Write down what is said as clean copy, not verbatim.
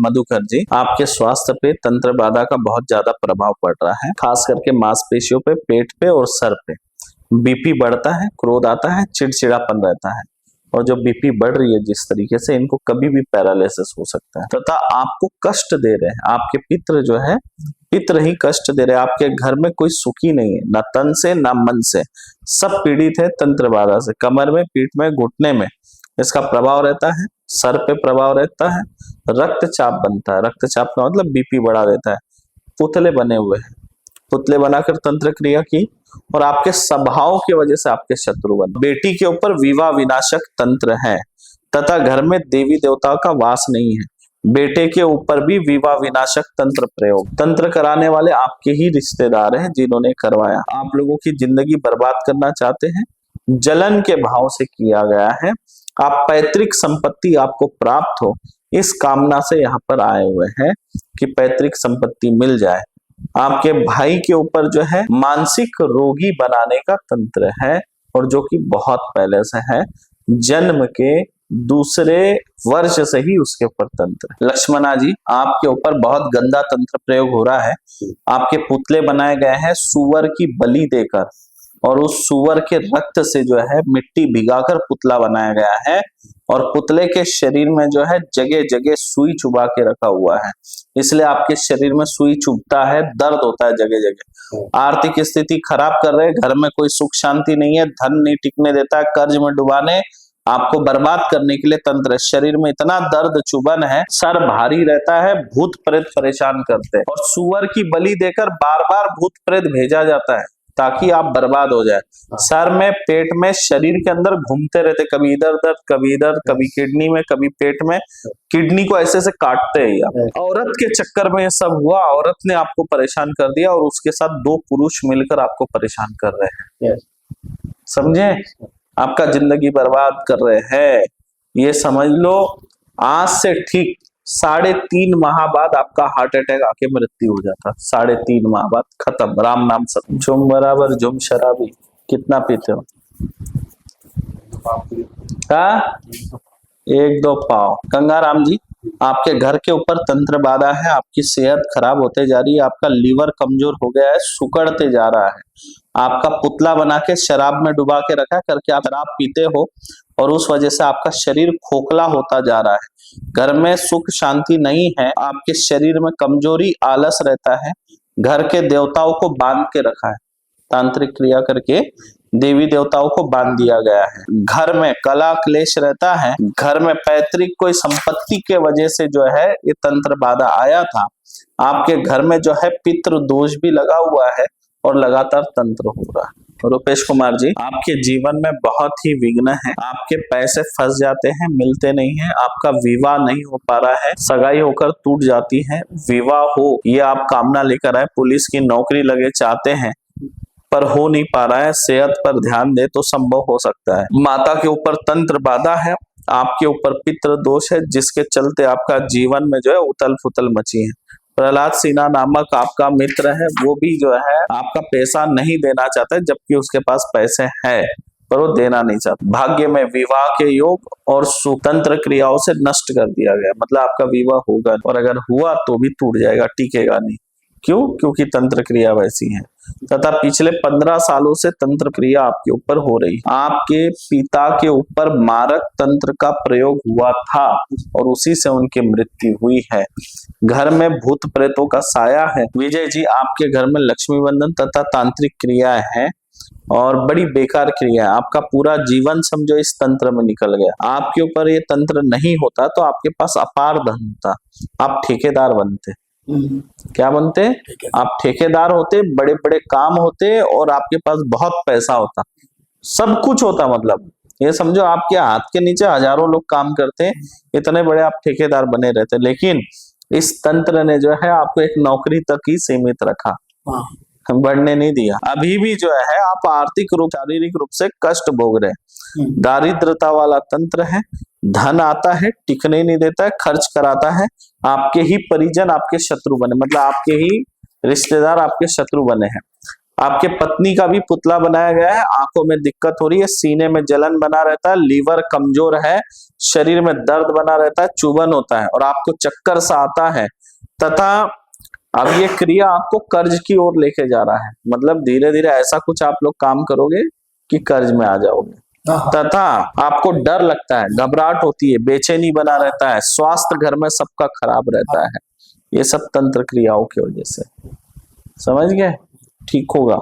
मधुकर जी, आपके स्वास्थ्य पे तंत्र बाधा का बहुत ज्यादा प्रभाव पड़ रहा है, खास करके मांसपेशियों पे, पेट पे और सर पे। बीपी बढ़ता है, क्रोध आता है, चिड़चिड़ापन रहता है। और जो बीपी बढ़ रही है जिस तरीके से, इनको कभी भी पैरालिसिस हो सकता है। तथा आपको कष्ट दे रहे हैं, आपके पित्र जो है, पित्र ही कष्ट दे रहे हैं। आपके घर में कोई सुखी नहीं है, ना तन से ना मन से, सब पीड़ित है तंत्र बाधा से। कमर में, पीठ में, घुटने में इसका प्रभाव रहता है, सर पे प्रभाव रहता है, रक्तचाप बनता है। रक्तचाप का मतलब बीपी बढ़ा देता है। पुतले बने हुए हैं, पुतले बनाकर तंत्र क्रिया की, और आपके स्वभाव की वजह से आपके शत्रु बने। बेटी के ऊपर विवाह विनाशक तंत्र है, तथा घर में देवी देवताओं का वास नहीं है। बेटे के ऊपर भी विवाह विनाशक तंत्र प्रयोग। तंत्र कराने वाले आपके ही रिश्तेदार हैं जिन्होंने करवाया। आप लोगों की जिंदगी बर्बाद करना चाहते हैं, जलन के भाव से किया गया है। आप पैतृक संपत्ति आपको प्राप्त हो, इस कामना से यहाँ पर आए हुए हैं कि पैतृक संपत्ति मिल जाए। आपके भाई के ऊपर जो है मानसिक रोगी बनाने का तंत्र है, और जो कि बहुत पहले से है, जन्म के दूसरे वर्ष से ही उसके ऊपर तंत्र। लक्ष्मणा जी, आपके ऊपर बहुत गंदा तंत्र प्रयोग हो रहा है। आपके पुतले बनाए गए हैं सुअर की बलि देकर, और उस सुअर के रक्त से जो है मिट्टी भिगाकर पुतला बनाया गया है, और पुतले के शरीर में जो है जगह जगह सुई चुबा के रखा हुआ है। इसलिए आपके शरीर में सुई चुभता है, दर्द होता है जगह जगह। आर्थिक स्थिति खराब कर रहे, घर में कोई सुख शांति नहीं है, धन नहीं टिकने देता है, कर्ज में डुबाने, आपको बर्बाद करने के लिए तंत्र है। शरीर में इतना दर्द चुभन है, सर भारी रहता है, भूत प्रेत परेशान करते हैं, और सुअर की बलि देकर बार बार भूत प्रेत भेजा जाता है ताकि आप बर्बाद हो जाए। सर में, पेट में, शरीर के अंदर घूमते रहते, कभी इधर दर्द, कभी इधर, कभी किडनी में, कभी पेट में। किडनी को ऐसे से काटते हैं आप। औरत के चक्कर में ये सब हुआ, औरत ने आपको परेशान कर दिया, और उसके साथ दो पुरुष मिलकर आपको परेशान कर रहे हैं। समझे? आपका जिंदगी बर्बाद कर रहे हैं। ये समझ लो, आज से ठीक 3.5 माह बाद आपका हार्ट अटैक आके मृत्यु हो जाता। 3.5 माह बाद खत्म। राम नाम सब झुम बराबर झुम शराबी। कितना पीते हो? हाँ, 1-2 पाव। गंगाराम जी, आपके घर के ऊपर तंत्र बाधा है, आपकी सेहत खराब होते जा रही है, आपका लीवर कमजोर हो गया है, सुकड़ते जा रहा है। आपका पुतला बना के शराब में डुबा के रखा करके आप शराब पीते हो, और उस वजह से आपका शरीर खोखला होता जा रहा है। घर में सुख शांति नहीं है, आपके शरीर में कमजोरी, आलस रहता है। घर के देवताओं को बांध के रखा है, तांत्रिक क्रिया करके देवी देवताओं को बांध दिया गया है। घर में कला क्लेश रहता है, घर में पैतृक कोई संपत्ति के वजह से जो है ये तंत्र बाधा आया था। आपके घर में जो है पितृ दोष भी लगा हुआ है, और लगातार तंत्र हो रहा है। रुपेश कुमार जी, आपके जीवन में बहुत ही विघ्न है, आपके पैसे फंस जाते हैं, मिलते नहीं है, आपका विवाह नहीं हो पा रहा है, सगाई होकर टूट जाती है, विवाह हो ये आप कामना लेकर आए, पुलिस की नौकरी लगे चाहते हैं पर हो नहीं पा रहा है, सेहत पर ध्यान दे तो संभव हो सकता है। माता के ऊपर तंत्र बाधा है, आपके ऊपर पितृ दोष है, जिसके चलते आपका जीवन में जो है उथल पुथल मची है। प्रहलाद सिन्हा नामक आपका मित्र है, वो भी जो है आपका पैसा नहीं देना चाहता है, जबकि उसके पास पैसे हैं पर वो देना नहीं चाहता। भाग्य में विवाह के योग और सुतंत्र क्रियाओं से नष्ट कर दिया गया, मतलब आपका विवाह होगा, और अगर हुआ तो भी टूट जाएगा, टिकेगा नहीं। क्यों? क्योंकि तंत्र क्रिया वैसी है। तथा पिछले 15 सालों से तंत्र क्रिया आपके ऊपर हो रही है। आपके पिता के ऊपर मारक तंत्र का प्रयोग हुआ था, और उसी से उनकी मृत्यु हुई है। घर में भूत प्रेतों का साया है। विजय जी, आपके घर में लक्ष्मी बंधन तथा तांत्रिक क्रिया है, और बड़ी बेकार क्रिया है। आपका पूरा जीवन समझो इस तंत्र में निकल गया। आपके ऊपर ये तंत्र नहीं होता तो आपके पास अपार धन होता, आप ठेकेदार बनते। क्या बनते? आप ठेकेदार होते, बड़े बड़े काम होते, और आपके पास बहुत पैसा होता, सब कुछ होता। मतलब ये समझो आपके हाथ के नीचे हजारों लोग काम करते हैं, इतने बड़े आप ठेकेदार बने रहते। लेकिन इस तंत्र ने जो है आपको एक नौकरी तक ही सीमित रखा, बढ़ने नहीं दिया। अभी भी जो है आप आर्थिक रूप, शारीरिक रूप से कष्ट भोग रहे हैं। दारिद्रता वाला तंत्र है, धन आता है, टिकने नहीं देता है, खर्च कराता है। आपके ही परिजन आपके शत्रु बने, मतलब आपके ही रिश्तेदार आपके शत्रु बने हैं। आपके पत्नी का भी पुतला बनाया गया है, आंखों में दिक्कत हो रही है, सीने में जलन बना रहता है, लीवर कमजोर है, शरीर में दर्द बना रहता है, चुभन होता है और आपको चक्कर सा आता है, तथा अब ये क्रिया आपको कर्ज की ओर लेके जा रहा है। मतलब धीरे धीरे ऐसा कुछ आप लोग काम करोगे कि कर्ज में आ जाओगे, तथा आपको डर लगता है, घबराहट होती है, बेचैनी बना रहता है, स्वास्थ्य घर में सबका खराब रहता है। ये सब तंत्र क्रियाओं की वजह से, समझ गए? ठीक होगा।